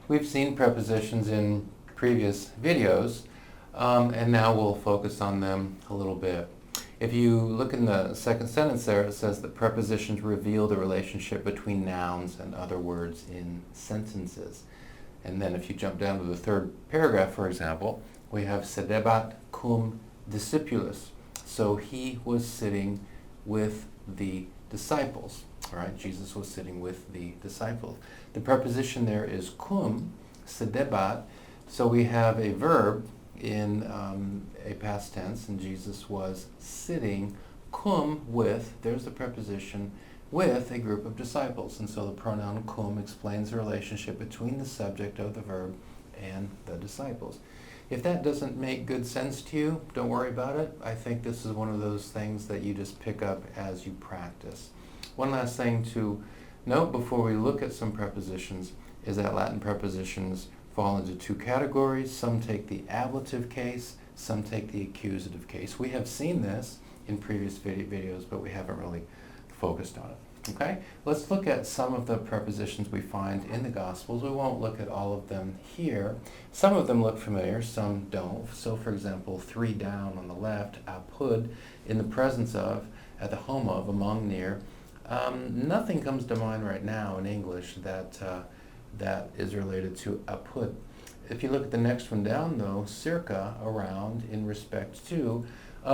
We've seen prepositions in previous videos, and now we'll focus on them a little bit. If you look in the second sentence there, it says that prepositions reveal the relationship between nouns and other words in sentences. And then if you jump down to the third paragraph, for example, we have sedebat cum discipulus. So he was sitting with the disciples. All right, Jesus was sitting with the disciples. The preposition there is cum, sedebat. So we have a verb in a past tense, and Jesus was sitting cum with, there's the preposition, with a group of disciples. And so the pronoun cum explains the relationship between the subject of the verb and the disciples. If that doesn't make good sense to you, don't worry about it. I think this is one of those things that you just pick up as you practice. One last thing to note before we look at some prepositions is that Latin prepositions fall into two categories. Some take the ablative case, some take the accusative case. We have seen this in previous videos, but we haven't really focused on it. Okay, let's look at some of the prepositions we find in the Gospels. We won't look at all of them here. Some of them look familiar, some don't. So for example, 3 down on the left, apud, in the presence of, at the home of, among, near. Nothing comes to mind right now in English that is related to apud. If you look at the next one down though, circa, around, in respect to,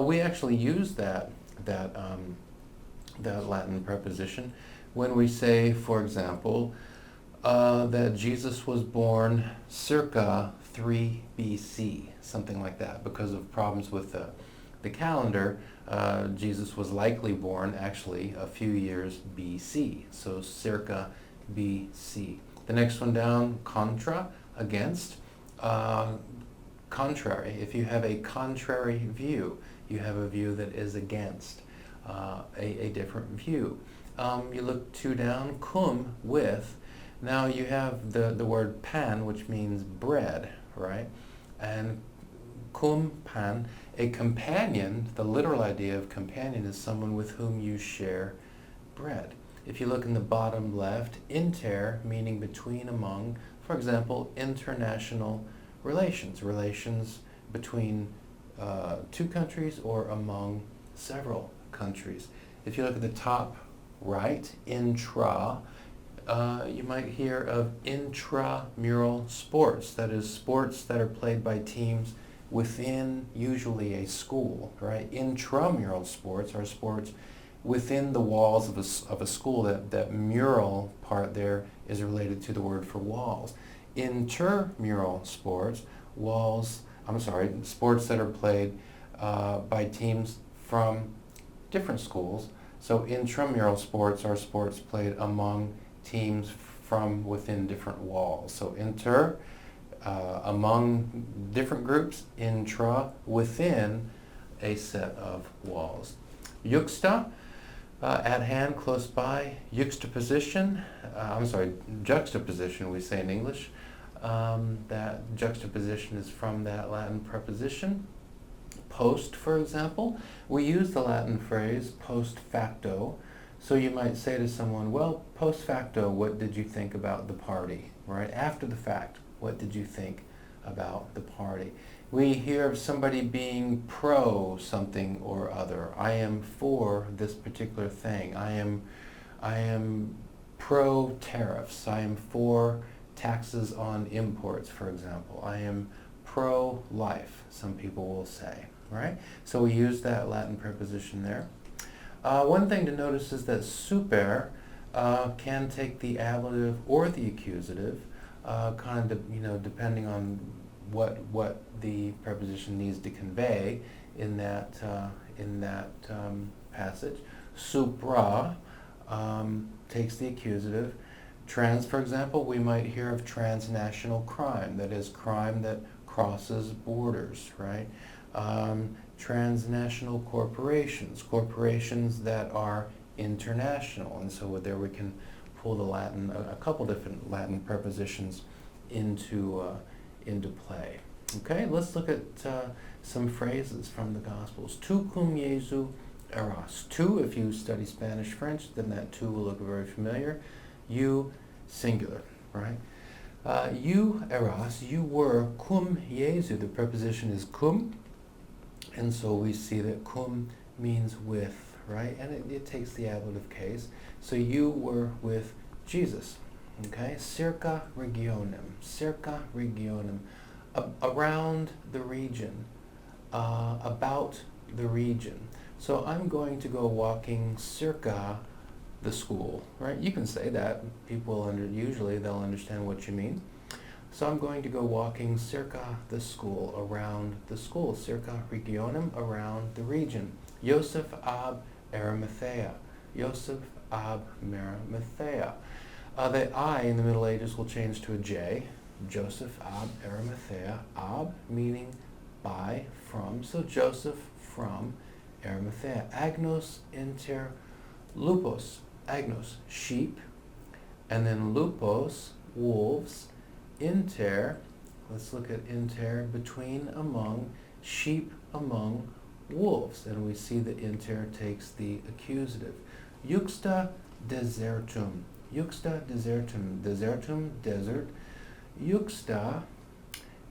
we actually use that Latin preposition when we say, for example, that Jesus was born circa 3 BC, something like that. Because of problems with the calendar, Jesus was likely born actually a few years BC, so circa BC. The next one down, contra, against, contrary. If you have a contrary view, you have a view that is against a different view. You look 2 down, cum, with. Now you have the word pan, which means bread, right? And cum pan, a companion, the literal idea of companion is someone with whom you share bread. If you look in the bottom left, inter, meaning between, among, for example, international relations, relations between 2 countries or among several countries. If you look at the top right, intra, you might hear of intramural sports, that is sports that are played by teams within usually a school, right? Intramural sports are sports within the walls of a school. That mural part there is related to the word for walls. Intermural sports, sports that are played by teams from different schools. So intramural sports are sports played among teams from within different walls. So inter, among different groups, intra, within a set of walls. Juxta, at hand, close by. Juxtaposition, juxtaposition we say in English. That juxtaposition is from that Latin preposition. Post, for example, we use the Latin phrase post facto. So you might say to someone, well, post facto, what did you think about the party? Right? After the fact, what did you think about the party? We hear of somebody being pro something or other. I am for this particular thing. I am pro tariffs. I am for taxes on imports, for example. I am pro-life, some people will say, right? So we use that Latin preposition there. One thing to notice is that super can take the ablative or the accusative, kind of, depending on what the preposition needs to convey in that passage. Supra takes the accusative. Trans, for example, we might hear of transnational crime, that is crime that crosses borders, right? Transnational corporations, corporations that are international, and so there we can pull the Latin, a couple different Latin prepositions into play. Okay, let's look at some phrases from the Gospels. Tu cum Jesu eras. Tu, if you study Spanish, French, then that tu will look very familiar. You, singular, right? You eras, you were cum Jesu. The preposition is cum, and so we see that cum means with, right? And it takes the ablative case. So you were with Jesus, okay? Circa regionem, around the region, about the region. So I'm going to go walking circa the school, right? You can say that. People usually they'll understand what you mean. So I'm going to go walking circa the school, around the school, circa regionem, around the region. Yosef ab Arimathea. Yosef ab Arimathea. The I in the Middle Ages will change to a J. Joseph ab Arimathea. Ab meaning by, from. So Joseph from Arimathea. Agnos inter lupos. Agnos, sheep. And then lupos, wolves. Inter, let's look at inter, between, among, sheep among wolves. And we see that inter takes the accusative. Juxta desertum. Juxta desertum. Desertum, desert. Juxta,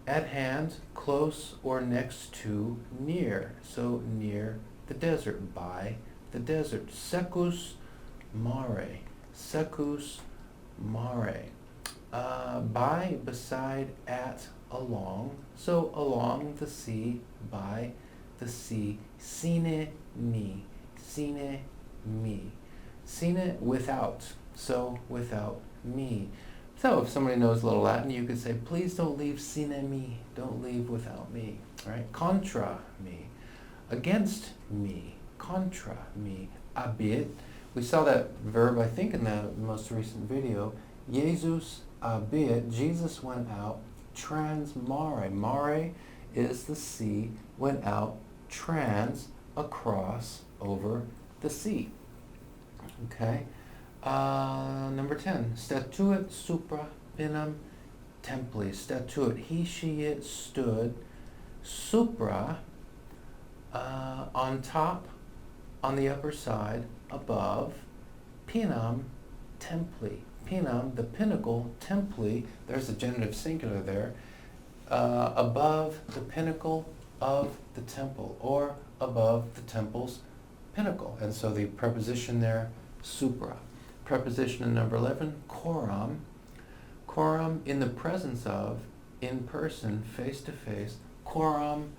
at hand, close or next to, near. So near the desert, by the desert. Secus mare. Secus mare. By, beside, at, along. So along the sea, by the sea. Sine me. Sine me. Sine, without. So without me. So if somebody knows a little Latin, you could say, please don't leave sine me. Don't leave without me. Right? Contra me. Against me. Contra me. Abit. We saw that verb, I think, in the most recent video. Jesus abit. Jesus went out. Trans mare. Mare is the sea. Went out. Trans, across, over the sea. Okay. Number 10. Statuit supra pinam templi. Statuit. He, she, it stood. Supra, on top, on the upper side, above. Pinam templi. Pinam, the pinnacle. Templi, there's the genitive singular there. Above the pinnacle of the temple, or above the temple's pinnacle. And so the preposition there, supra. Preposition in number 11, coram. Coram, in the presence of, in person, face to face. Coram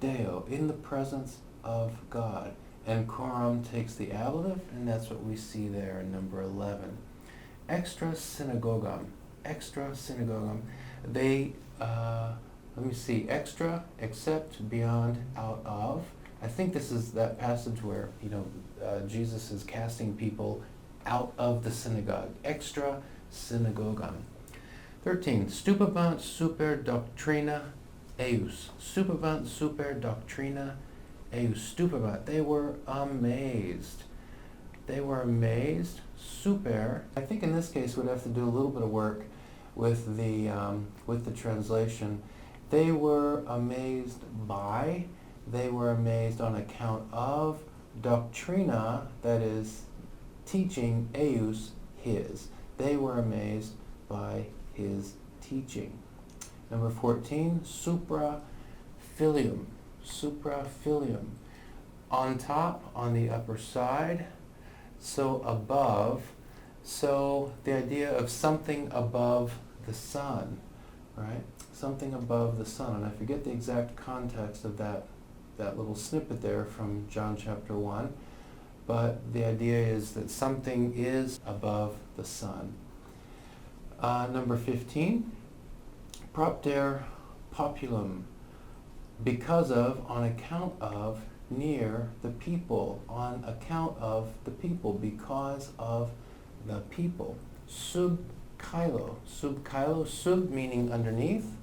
Deo, in the presence of God. And coram takes the ablative, and that's what we see there in number 11. Extra synagogum. Extra synagogum. They, let me see, extra, except, beyond, out of. I think this is that passage where, Jesus is casting people out of the synagogue. Extra synagogum. 13. Stupebant super doctrina eius. Stupebant super doctrina eius. Stupebant. They were amazed. They were amazed. Super. I think in this case we'd have to do a little bit of work with the translation. They were amazed by. They were amazed on account of. Doctrina, that is teaching, eius, his. They were amazed by his teaching. Number 14, supra filium. Supra filium. On top, on the upper side, so above. So the idea of something above the sun, right? Something above the sun. And I forget the exact context of that little snippet there from John chapter 1. But the idea is that something is above the sun. Number 15, propter populum. Because of, on account of, near the people. On account of the people. Because of the people. Sub kylo. Sub kylo. Sub meaning underneath.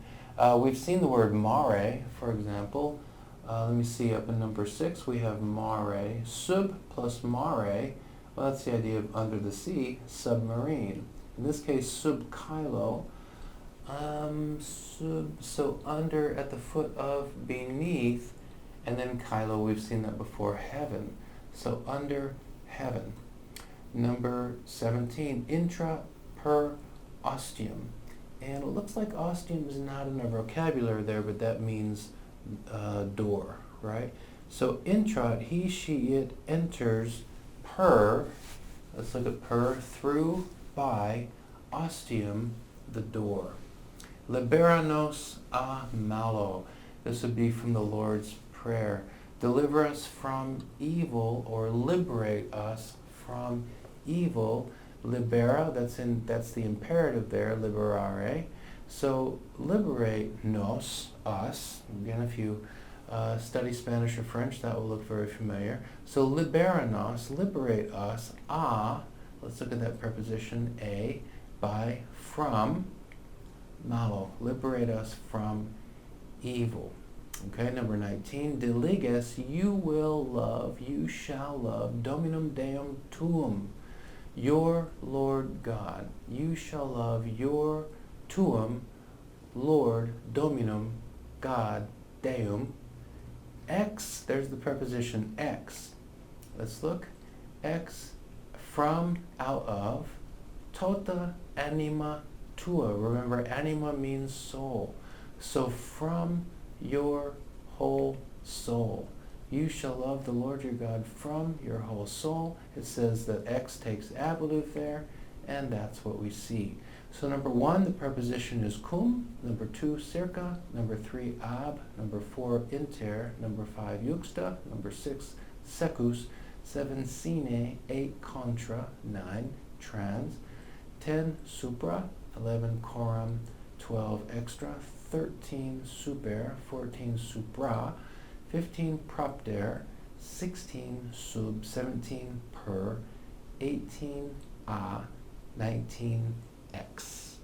We've seen the word mare, for example. Let me see, up in number 6 we have mare. Sub plus mare, well, that's the idea of under the sea, submarine. In this case, sub kylo. So under, at the foot of, beneath, and then kylo, we've seen that before, heaven. So under heaven. Number 17, intra per ostium. And it looks like ostium is not in our vocabulary there, but that means door, right? So intrat, he, she, it enters per, let's look at per, through, by, ostium, the door. Libera-nos a malo. This would be from the Lord's Prayer. Deliver us from evil, or liberate us from evil. Libera, that's the imperative there, liberare. So liberate nos, us. Again, if you study Spanish or French, that will look very familiar. So libera nos, liberate us. A, let's look at that preposition, a, by, from, malo, liberate us from evil. Okay, number 19, diliges, you will love, you shall love, dominum deum tuum, your Lord God. You shall love your tuum, Lord, dominum, God, deum. Ex, there's the preposition ex. Let's look. Ex, from, out of, tota anima tua. Remember, anima means soul. So from your whole soul. You shall love the Lord your God from your whole soul. It says that ex takes abolute there, and that's what we see. So number 1, the preposition is cum. Number 2, circa. Number 3, ab. Number 4, inter. Number 5, juxta. Number 6, secus. 7, sine. 8, contra. 9, trans. 10, supra. 11, coram. 12, extra. 13, super. 14, supra. 15, propter. 16, sub. 17, per. 18, a. 19, X.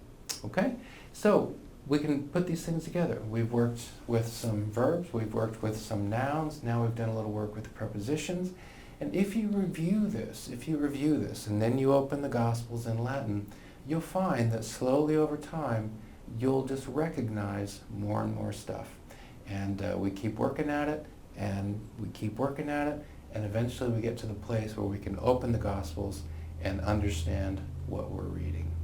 Okay? So we can put these things together. We've worked with some verbs, we've worked with some nouns, now we've done a little work with the prepositions. And if you review this, and then you open the Gospels in Latin, you'll find that slowly over time, you'll just recognize more and more stuff. And we keep working at it, and we keep working at it, and eventually we get to the place where we can open the Gospels and understand what we're reading.